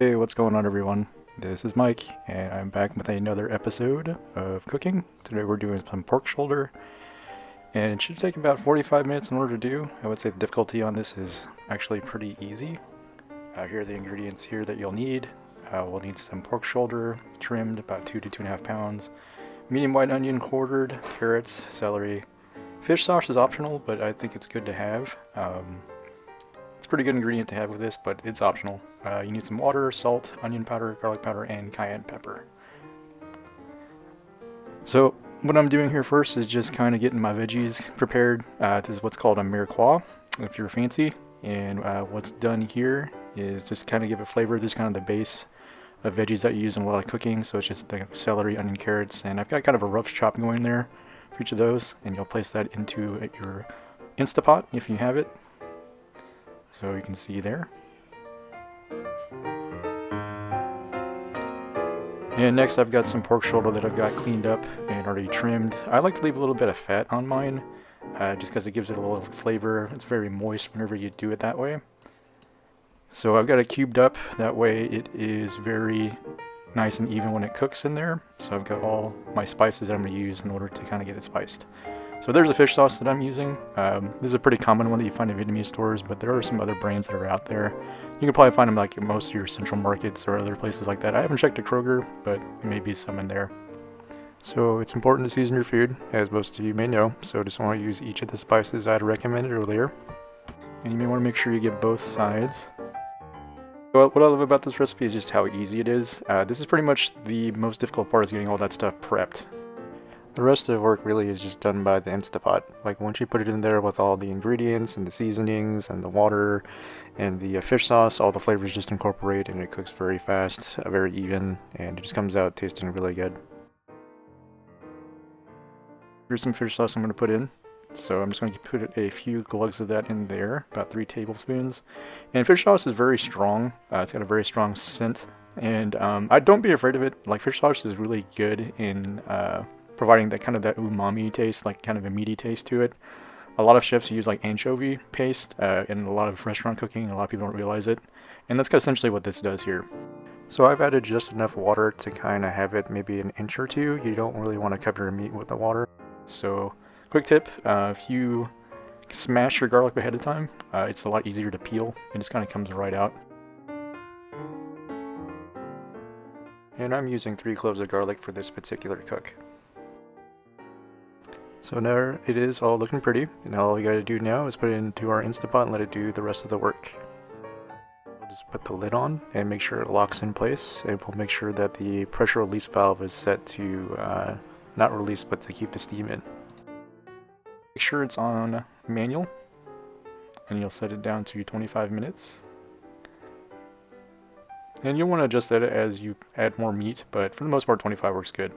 Hey, what's going on everyone? This is Mike, and I'm back with another episode of cooking. Today we're doing some pork shoulder, and it should take about 45 minutes in order to do. I would say the difficulty on this is actually pretty easy. Here are the ingredients here that you'll need. We'll need some pork shoulder, trimmed about 2 to 2.5 pounds, medium white onion quartered, carrots, celery. Fish sauce is optional, but I think it's good to have. It's a pretty good ingredient to have with this, but it's optional. You need some water, salt, onion powder, garlic powder, and cayenne pepper. So what I'm doing here first is just kind of getting my veggies prepared. This is what's called a mirepoix, if you're fancy. And what's done here is just kind of give it flavor. This is kind of the base of veggies that you use in a lot of cooking. So it's just the celery, onion, carrots, and I've got kind of a rough chop going there for each of those. And you'll place that into your Instapot if you have it. So you can see there. And next I've got some pork shoulder that I've got cleaned up and already trimmed. I like to leave a little bit of fat on mine, just because it gives it a little flavor. It's very moist whenever you do it that way. So I've got it cubed up, that way it is very nice and even when it cooks in there. So I've got all my spices that I'm going to use in order to kind of get it spiced. So there's a fish sauce that I'm using. This is a pretty common one that you find in Vietnamese stores, but there are some other brands that are out there. You can probably find them like in most of your central markets or other places like that. I haven't checked at Kroger, but there may be some in there. So it's important to season your food, as most of you may know. So just want to use each of the spices I'd recommended earlier. And you may want to make sure you get both sides. But what I love about this recipe is just how easy it is. This is pretty much the most difficult part, is getting all that stuff prepped. The rest of the work really is just done by the Instapot. Like once you put it in there with all the ingredients and the seasonings and the water and the fish sauce, all the flavors just incorporate and it cooks very fast, very even, and it just comes out tasting really good. Here's some fish sauce I'm going to put in. So I'm just going to put a few glugs of that in there, about 3 tablespoons. And fish sauce is very strong. It's got a very strong scent. And don't be afraid of it. Like fish sauce is really good in providing that kind of that umami taste, like kind of a meaty taste to it. A lot of chefs use like anchovy paste in a lot of restaurant cooking. A lot of people don't realize it. And that's essentially what this does here. So I've added just enough water to kind of have it maybe an inch or two. You don't really want to cover your meat with the water. So quick tip, if you smash your garlic ahead of time, it's a lot easier to peel. It just kind of comes right out. And I'm using 3 cloves of garlic for this particular cook. So there it is, all looking pretty, and all you gotta do now is put it into our Instapot and let it do the rest of the work. We'll just put the lid on and make sure it locks in place, and we'll make sure that the pressure release valve is set to not release but to keep the steam in. Make sure it's on manual, and you'll set it down to 25 minutes. And you'll want to adjust that as you add more meat, but for the most part 25 works good.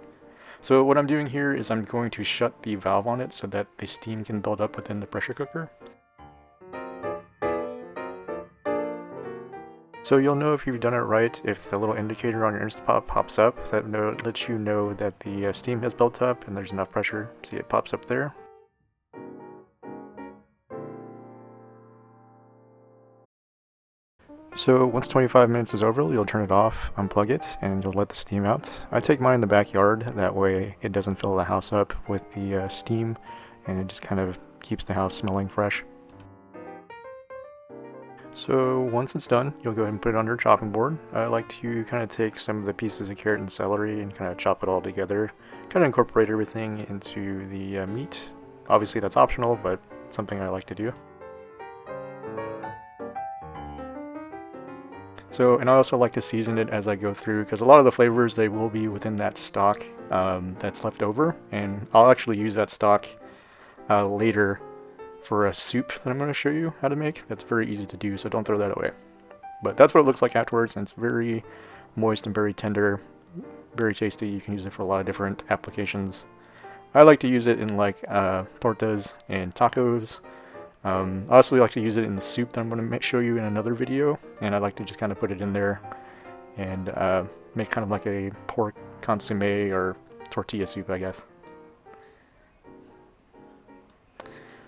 So what I'm doing here is I'm going to shut the valve on it so that the steam can build up within the pressure cooker. So you'll know if you've done it right if the little indicator on your Instapot pops up. That lets you know that the steam has built up and there's enough pressure. See, it pops up there. So once 25 minutes is over, you'll turn it off, unplug it, and you'll let the steam out. I take mine in the backyard, that way it doesn't fill the house up with the steam, and it just kind of keeps the house smelling fresh. So once it's done, you'll go ahead and put it on your chopping board. I like to kind of take some of the pieces of carrot and celery and kind of chop it all together, kind of incorporate everything into the meat. Obviously that's optional, but it's something I like to do. So, and I also like to season it as I go through, because a lot of the flavors, they will be within that stock that's left over, and I'll actually use that stock later for a soup that I'm going to show you how to make. That's very easy to do, so don't throw that away. But that's what it looks like afterwards, and it's very moist and very tender, very tasty. You can use it for a lot of different applications. I like to use it in like tortas and tacos. I also like to use it in the soup that I'm going to show you in another video, and I like to just kind of put it in there and make kind of like a pork consomme or tortilla soup, I guess.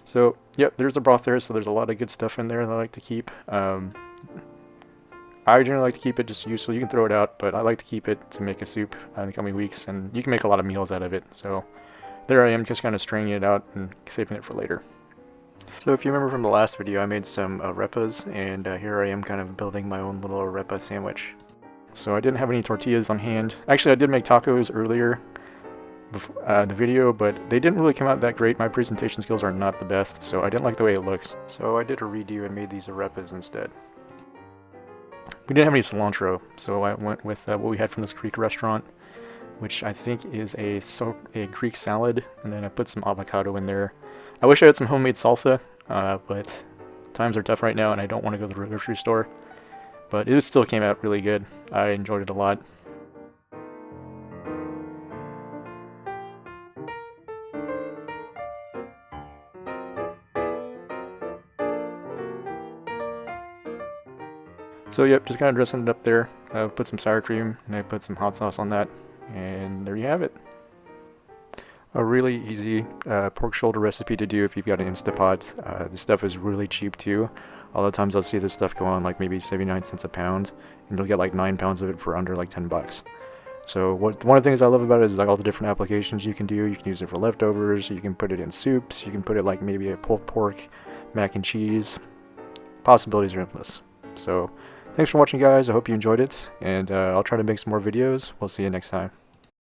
So, yep, there's the broth there, so there's a lot of good stuff in there that I like to keep. I generally like to keep it just useful. You can throw it out, but I like to keep it to make a soup in the coming weeks, and you can make a lot of meals out of it. So there I am, just kind of straining it out and saving it for later. So if you remember from the last video, I made some arepas, and here I am kind of building my own little arepa sandwich. So I didn't have any tortillas on hand. Actually, I did make tacos earlier before, the video, but they didn't really come out that great. My presentation skills are not the best, so I didn't like the way it looks. So I did a redo and made these arepas instead. We didn't have any cilantro, so I went with what we had from this Greek restaurant, which I think is a Greek salad, and then I put some avocado in there. I wish I had some homemade salsa, but times are tough right now and I don't want to go to the grocery store. But it still came out really good. I enjoyed it a lot. So yep, just kind of dressing it up there. I put some sour cream and I put some hot sauce on that, and there you have it. A really easy pork shoulder recipe to do if you've got an Instapot. This stuff is really cheap too. A lot of times I'll see this stuff go on like maybe 79 cents a pound, and you'll get like 9 pounds of it for under like 10 bucks. So one of the things I love about it is like all the different applications you can do. You can use it for leftovers, you can put it in soups, you can put it like maybe a pulled pork, mac and cheese. Possibilities are endless. So thanks for watching, guys. I hope you enjoyed it, and I'll try to make some more videos. We'll see you next time.